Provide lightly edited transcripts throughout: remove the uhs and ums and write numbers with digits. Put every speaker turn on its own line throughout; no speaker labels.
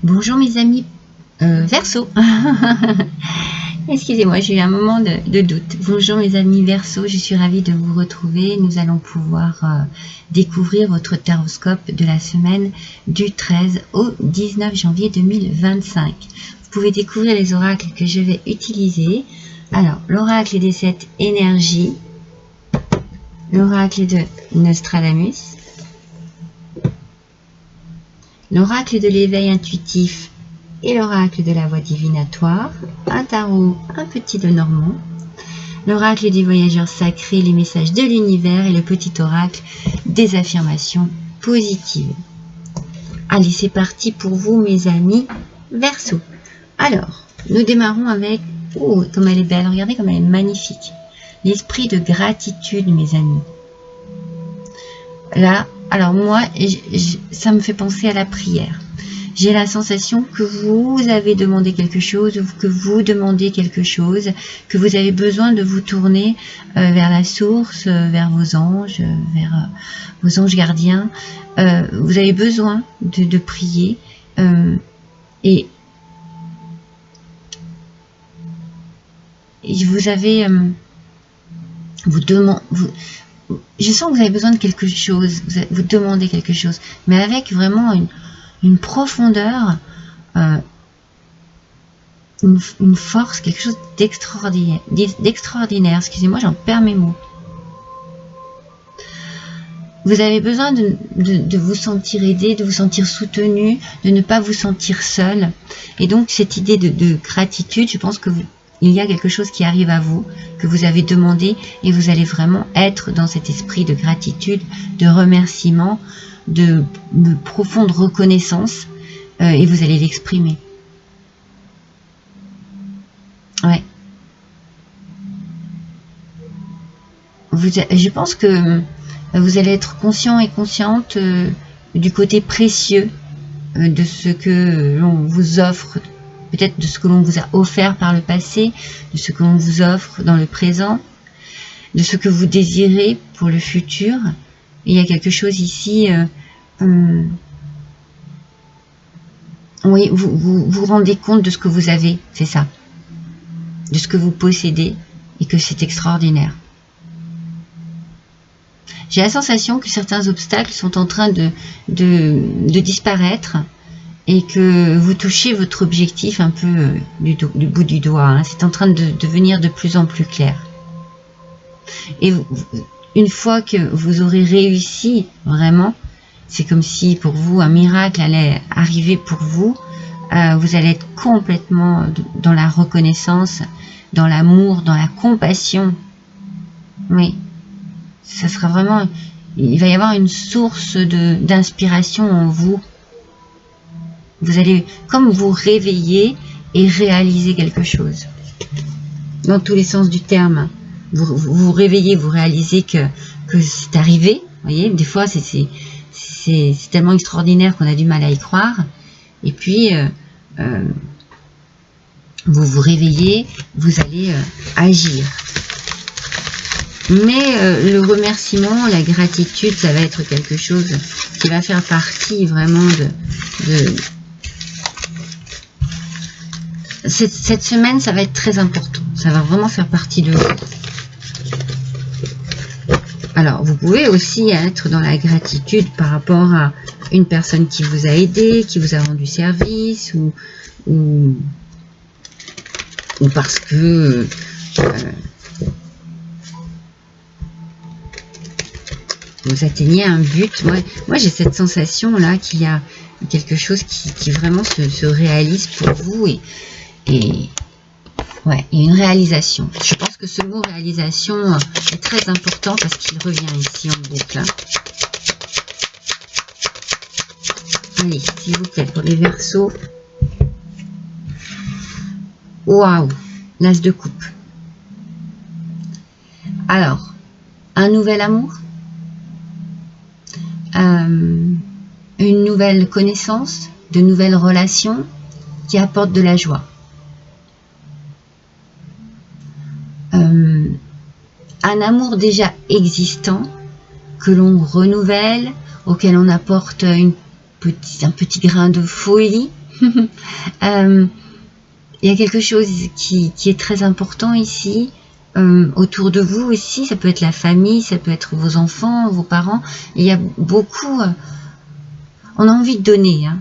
Bonjour mes amis Verseau. Excusez-moi, j'ai eu un moment de doute. Bonjour mes amis Verseau, je suis ravie de vous retrouver. Nous allons pouvoir découvrir votre taroscope de la semaine du 13 au 19 janvier 2025. Vous pouvez découvrir les oracles que je vais utiliser. Alors, l'oracle des 7 énergies, l'oracle de Nostradamus, l'oracle de l'éveil intuitif et l'oracle de la voix divinatoire, un tarot, un petit de Normand, l'oracle des voyageurs sacrés, les messages de l'univers et le petit oracle des affirmations positives. Allez, c'est parti pour vous mes amis Verseau. Alors, nous démarrons avec, oh, comme elle est belle, regardez comme elle est magnifique. L'esprit de gratitude mes amis. Là, alors moi, ça me fait penser à la prière. J'ai la sensation que vous avez demandé quelque chose, ou que vous demandez quelque chose, que vous avez besoin de vous tourner vers la source, vers vos anges, vers vos anges gardiens. Vous avez besoin de prier et vous avez... je sens que vous avez besoin de quelque chose, vous demandez quelque chose, mais avec vraiment une profondeur, une force, quelque chose d'extraordinaire. Excusez-moi, j'en perds mes mots. Vous avez besoin de vous sentir aidé, de vous sentir soutenu, de ne pas vous sentir seul. Et donc, cette idée de gratitude, je pense que il y a quelque chose qui arrive à vous, que vous avez demandé, et vous allez vraiment être dans cet esprit de gratitude, de remerciement, de profonde reconnaissance, et vous allez l'exprimer. Ouais. Je pense que vous allez être conscient et consciente du côté précieux de ce que l'on vous offre, peut-être de ce que l'on vous a offert par le passé, de ce que l'on vous offre dans le présent, de ce que vous désirez pour le futur. Et il y a quelque chose ici, oui, vous vous rendez compte de ce que vous avez, c'est ça, de ce que vous possédez, et que c'est extraordinaire. J'ai la sensation que certains obstacles sont en train de disparaître, et que vous touchez votre objectif un peu du bout du doigt. Hein. C'est en train de devenir de plus en plus clair. Et une fois que vous aurez réussi vraiment, c'est comme si pour vous un miracle allait arriver pour vous. Vous allez être complètement dans la reconnaissance, dans l'amour, dans la compassion. Oui, ça sera vraiment... Il va y avoir une source d'inspiration en vous. Vous allez comme vous réveiller et réaliser quelque chose. Dans tous les sens du terme. Vous réveillez, vous réalisez que c'est arrivé. Vous voyez, des fois, c'est tellement extraordinaire qu'on a du mal à y croire. Et puis, vous vous réveillez, vous allez agir. Mais le remerciement, la gratitude, ça va être quelque chose qui va faire partie vraiment Cette semaine, ça va être très important. Ça va vraiment faire partie de vous. Alors, vous pouvez aussi être dans la gratitude par rapport à une personne qui vous a aidé, qui vous a rendu service, ou parce que vous atteignez un but. Moi j'ai cette sensation-là qu'il y a quelque chose qui vraiment se réalise pour vous, et ouais, il y a une réalisation. Je pense que ce mot réalisation est très important parce qu'il revient ici en boucle. Allez, s'il vous plaît, pour les Verseaux. Waouh, l'as de coupe. Alors, un nouvel amour, une nouvelle connaissance, de nouvelles relations qui apportent de la joie. Un amour déjà existant que l'on renouvelle, auquel on apporte un petit grain de folie, Il y a quelque chose qui est très important ici, autour de vous aussi. Ça peut être la famille, ça peut être vos enfants, vos parents. Il y a beaucoup... on a envie de donner, hein.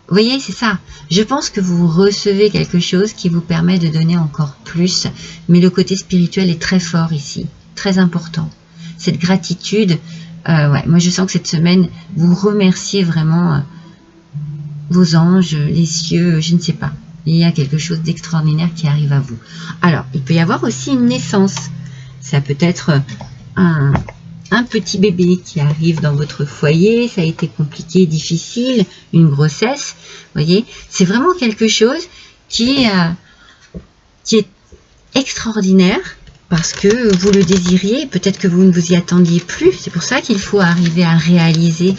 Vous voyez, c'est ça. Je pense que vous recevez quelque chose qui vous permet de donner encore plus. Mais le côté spirituel est très fort ici, très important. Cette gratitude, ouais, moi je sens que cette semaine, vous remerciez vraiment vos anges, les cieux, je ne sais pas. Il y a quelque chose d'extraordinaire qui arrive à vous. Alors, il peut y avoir aussi une naissance. Ça peut être un petit bébé qui arrive dans votre foyer, ça a été compliqué, difficile, une grossesse, vous voyez, c'est vraiment quelque chose qui est extraordinaire parce que vous le désiriez, peut-être que vous ne vous y attendiez plus, c'est pour ça qu'il faut arriver à réaliser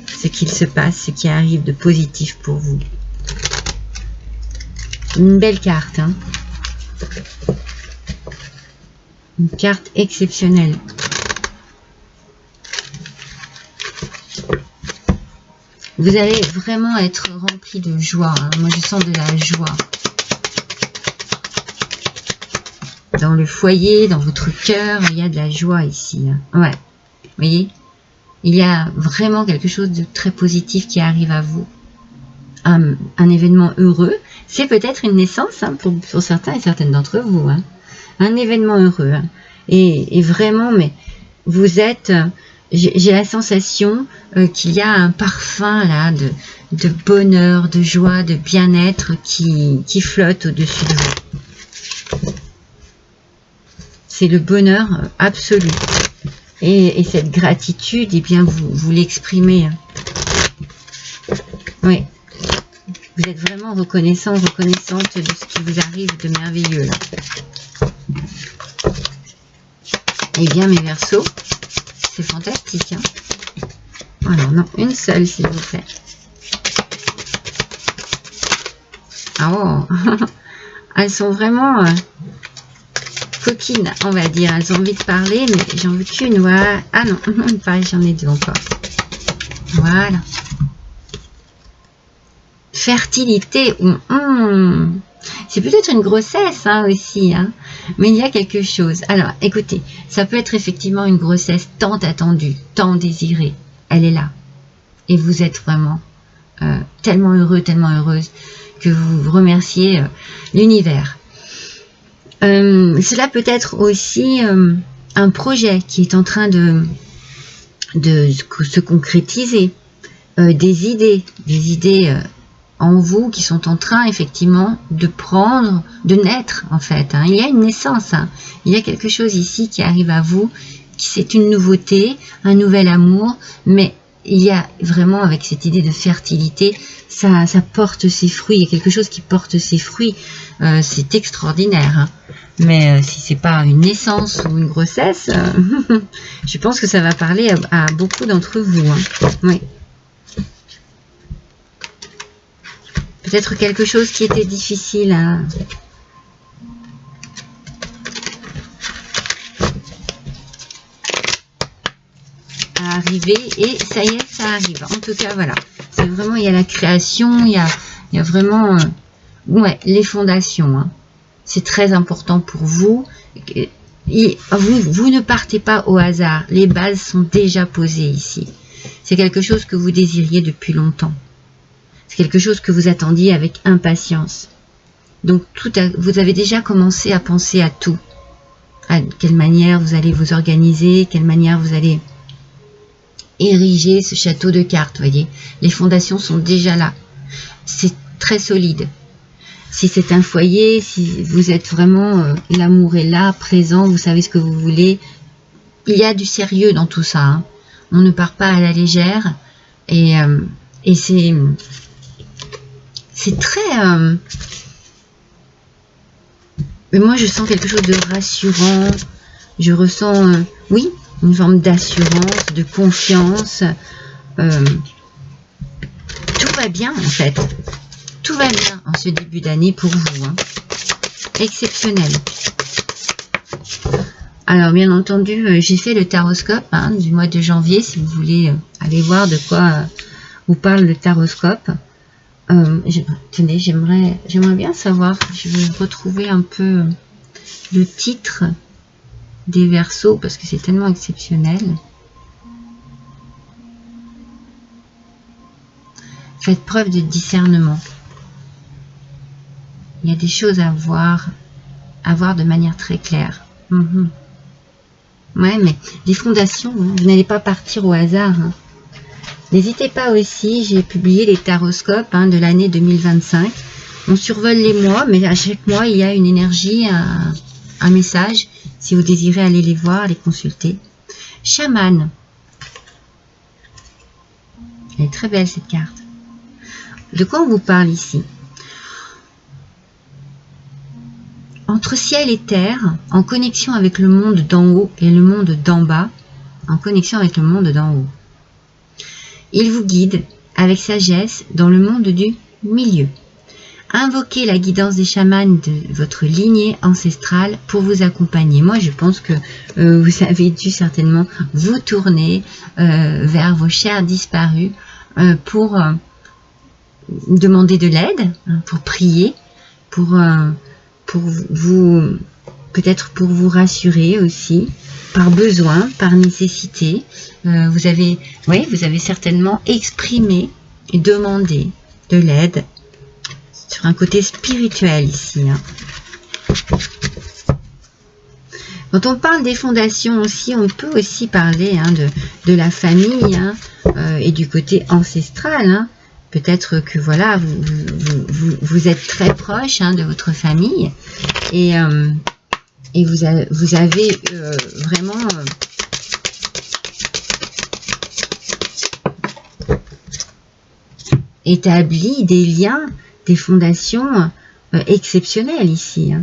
ce qu'il se passe, ce qui arrive de positif pour vous. Une belle carte, hein. Une carte exceptionnelle. Vous allez vraiment être rempli de joie, hein. Moi, je sens de la joie. Dans le foyer, dans votre cœur, il y a de la joie ici, hein. Ouais, vous voyez, il y a vraiment quelque chose de très positif qui arrive à vous. Un événement heureux. C'est peut-être une naissance, hein, pour certains et certaines d'entre vous. Hein. Un événement heureux. Hein. Et vraiment, mais vous êtes... J'ai la sensation qu'il y a un parfum là de bonheur, de joie, de bien-être qui flotte au-dessus de vous. C'est le bonheur absolu. Et cette gratitude, eh bien, vous l'exprimez. Hein. Oui. Vous êtes vraiment reconnaissant, reconnaissante de ce qui vous arrive de merveilleux. Là. Eh bien, mes Verseaux, c'est fantastique. Hein. Alors, non, une seule, s'il vous plaît. Ah oh, elles sont vraiment coquines, on va dire. Elles ont envie de parler, mais j'en veux qu'une. Voilà. Ah non, pareil, j'en ai deux encore. Voilà. Fertilité. C'est peut-être une grossesse hein, aussi, hein, mais il y a quelque chose. Alors, écoutez, ça peut être effectivement une grossesse tant attendue, tant désirée. Elle est là. Et vous êtes vraiment tellement heureux, tellement heureuse que vous remerciez l'univers. Cela peut être aussi un projet qui est en train de se concrétiser. Des idées en vous qui sont en train effectivement de naître en fait. Hein. Il y a une naissance, hein. Il y a quelque chose ici qui arrive à vous, c'est une nouveauté, un nouvel amour, mais il y a vraiment avec cette idée de fertilité, ça porte ses fruits, il y a quelque chose qui porte ses fruits, c'est extraordinaire. Hein. Mais si c'est pas une naissance ou une grossesse, je pense que ça va parler à beaucoup d'entre vous. Hein. Oui. Peut-être quelque chose qui était difficile à arriver et ça y est, ça arrive. En tout cas, voilà. C'est vraiment, il y a la création, il y a vraiment ouais, les fondations. Hein. C'est très important pour vous. Et vous ne partez pas au hasard. Les bases sont déjà posées ici. C'est quelque chose que vous désiriez depuis longtemps. C'est quelque chose que vous attendiez avec impatience. Donc, vous avez déjà commencé à penser à tout. À quelle manière vous allez vous organiser, quelle manière vous allez ériger ce château de cartes, voyez. Les fondations sont déjà là. C'est très solide. Si c'est un foyer, si vous êtes vraiment, l'amour est là, présent, vous savez ce que vous voulez. Il y a du sérieux dans tout ça. Hein. On ne part pas à la légère. Et c'est très... mais moi, je sens quelque chose de rassurant. Je ressens, oui, une forme d'assurance, de confiance. Tout va bien, en fait. Tout va bien en ce début d'année pour vous. Hein. Exceptionnel. Alors, bien entendu, j'ai fait le taroscope hein, du mois de janvier. Si vous voulez aller voir de quoi vous parle le taroscope. Tenez, j'aimerais bien savoir, je veux retrouver un peu le titre des Verseaux parce que c'est tellement exceptionnel. Faites preuve de discernement. Il y a des choses à voir de manière très claire. Ouais, mais des fondations, hein, vous n'allez pas partir au hasard. Hein. N'hésitez pas aussi, j'ai publié les taroscopes de l'année 2025. On survole les mois, mais à chaque mois, il y a une énergie, un message, si vous désirez aller les voir, les consulter. Chaman. Elle est très belle cette carte. De quoi on vous parle ici? Entre ciel et terre, en connexion avec le monde d'en haut et le monde d'en bas, en connexion avec le monde d'en haut. Il vous guide avec sagesse dans le monde du milieu. Invoquez la guidance des chamans de votre lignée ancestrale pour vous accompagner. Moi, je pense que vous avez dû certainement vous tourner vers vos chers disparus pour demander de l'aide, pour prier, pour vous, peut-être pour vous rassurer aussi, par besoin, par nécessité. Vous avez certainement exprimé et demandé de l'aide sur un côté spirituel ici. Quand on parle des fondations aussi, on peut aussi parler de la famille et du côté ancestral. Peut-être que voilà, vous êtes très proche de votre famille et vous avez vraiment établi des liens, des fondations exceptionnelles ici.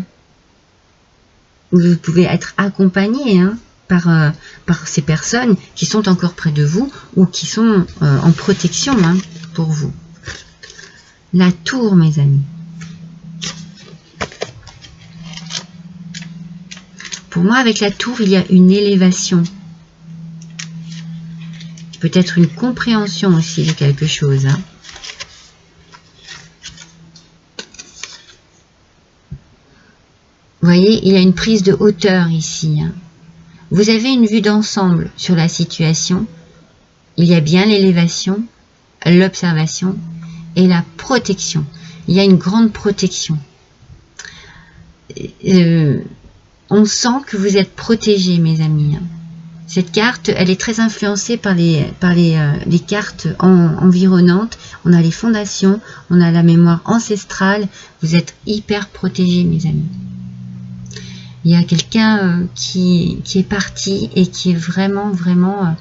Vous pouvez être accompagné par ces personnes qui sont encore près de vous ou qui sont en protection pour vous. La tour, mes amis. Pour moi, avec la tour, il y a une élévation. Peut-être une compréhension aussi de quelque chose. Vous voyez, il y a une prise de hauteur ici. Vous avez une vue d'ensemble sur la situation. Il y a bien l'élévation, l'observation et la protection. Il y a une grande protection. On sent que vous êtes protégés, mes amis. Cette carte, elle est très influencée par les cartes environnantes. On a les fondations, on a la mémoire ancestrale. Vous êtes hyper protégés, mes amis. Il y a quelqu'un qui est parti et qui est vraiment, vraiment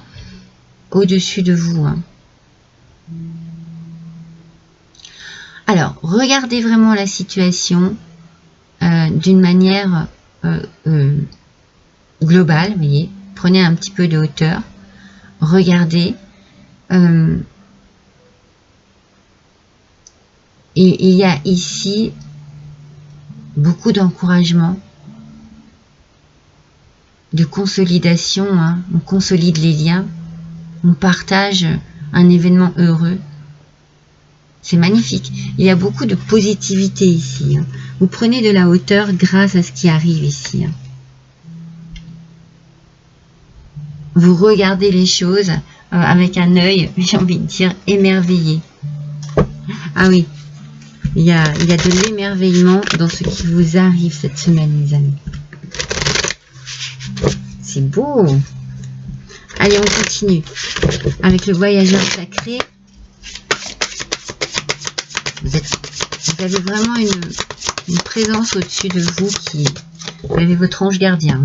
au-dessus de vous. Alors, regardez vraiment la situation d'une manière globale, vous voyez. Prenez un petit peu de hauteur, regardez. Et il y a ici beaucoup d'encouragement, de consolidation, on consolide les liens, on partage un événement heureux. C'est magnifique. Il y a beaucoup de positivité ici. Vous prenez de la hauteur grâce à ce qui arrive ici. Vous regardez les choses avec un œil, j'ai envie de dire, émerveillé. Ah oui, il y a de l'émerveillement dans ce qui vous arrive cette semaine, mes amis. C'est beau. Allez, on continue avec le voyageur sacré. Vous avez vraiment une présence au-dessus de vous vous avez votre ange gardien.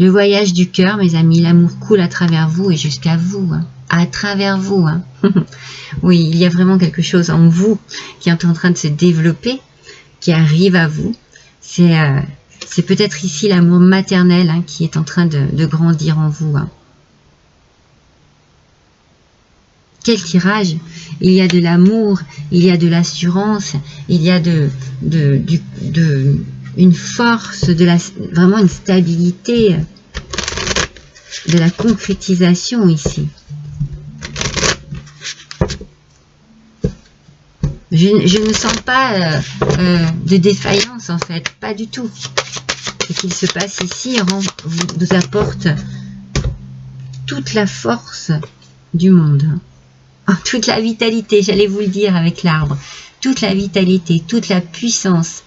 Le voyage du cœur, mes amis, l'amour coule à travers vous et jusqu'à vous. À travers vous. Oui, il y a vraiment quelque chose en vous qui est en train de se développer, qui arrive à vous. C'est peut-être ici l'amour maternel qui est en train de grandir en vous. Quel tirage! Il y a de l'amour, il y a de l'assurance, il y a une force, vraiment une stabilité, de la concrétisation ici. Je ne sens pas de défaillance en fait, pas du tout. Ce qu'il se passe ici vous apporte toute la force du monde. Toute la vitalité, j'allais vous le dire avec l'arbre. Toute la vitalité, toute la puissance,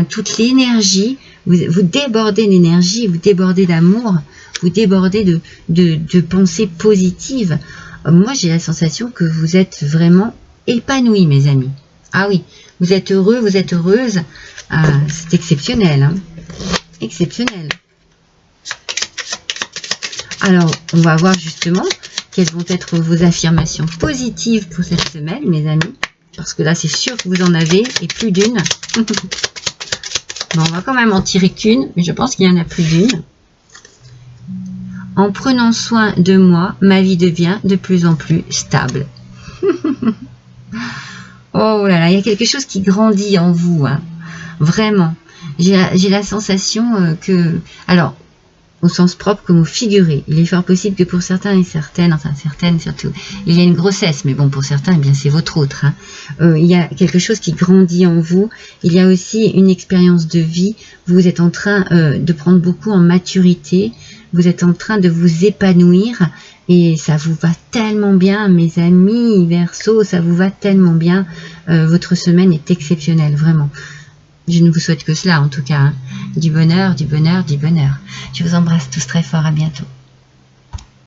toute l'énergie. Vous débordez d'énergie, vous débordez d'amour, vous débordez de pensées positives. Moi, j'ai la sensation que vous êtes vraiment épanouis, mes amis. Ah oui, vous êtes heureux, vous êtes heureuse. C'est exceptionnel. Hein, exceptionnel. Alors, on va voir justement quelles vont être vos affirmations positives pour cette semaine, mes amis. Parce que là, c'est sûr que vous en avez, et plus d'une. Bon, on va quand même en tirer qu'une, mais je pense qu'il y en a plus d'une. En prenant soin de moi, ma vie devient de plus en plus stable. Oh là là, il y a quelque chose qui grandit en vous, hein. Vraiment. J'ai la sensation que... Alors, au sens propre comme au figuré. Il est fort possible que pour certains et certaines, enfin certaines surtout, il y a une grossesse, mais bon, pour certains, eh bien c'est votre autre. Hein. Il y a quelque chose qui grandit en vous. Il y a aussi une expérience de vie. Vous êtes en train de prendre beaucoup en maturité. Vous êtes en train de vous épanouir et ça vous va tellement bien, mes amis Verseau, ça vous va tellement bien. Votre semaine est exceptionnelle, vraiment. Je ne vous souhaite que cela en tout cas, hein. Du bonheur, du bonheur, du bonheur. Je vous embrasse tous très fort, à bientôt.